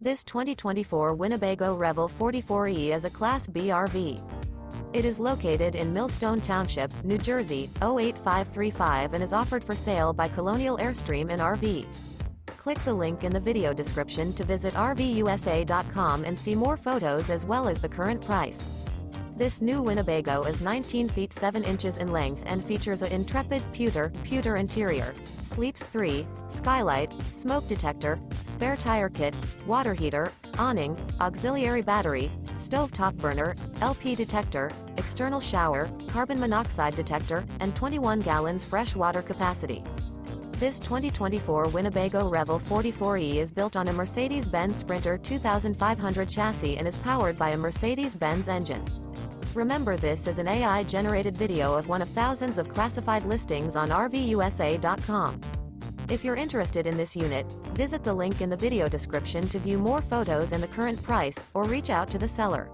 This 2024 Winnebago Revel 44E is a Class B RV. It is located in Millstone Township, New Jersey, 08535 and is offered for sale by Colonial Airstream RV. Click the link in the video description to visit RVUSA.com and see more photos as well as the current price. This new Winnebago is 19 feet 7 inches in length and features a Intrepid Pewter interior, Sleeps 3, Skylight, smoke detector, spare tire kit, water heater, awning, auxiliary battery, stovetop burner, LP detector, external shower, carbon monoxide detector, and 21 gallons fresh water capacity. This 2024 Winnebago Revel 44E is built on a Mercedes-Benz Sprinter 2500 chassis and is powered by a Mercedes-Benz engine. Remember, this is an AI-generated video of one of thousands of classified listings on RVUSA.com. If you're interested in this unit, visit the link in the video description to view more photos and the current price, or reach out to the seller.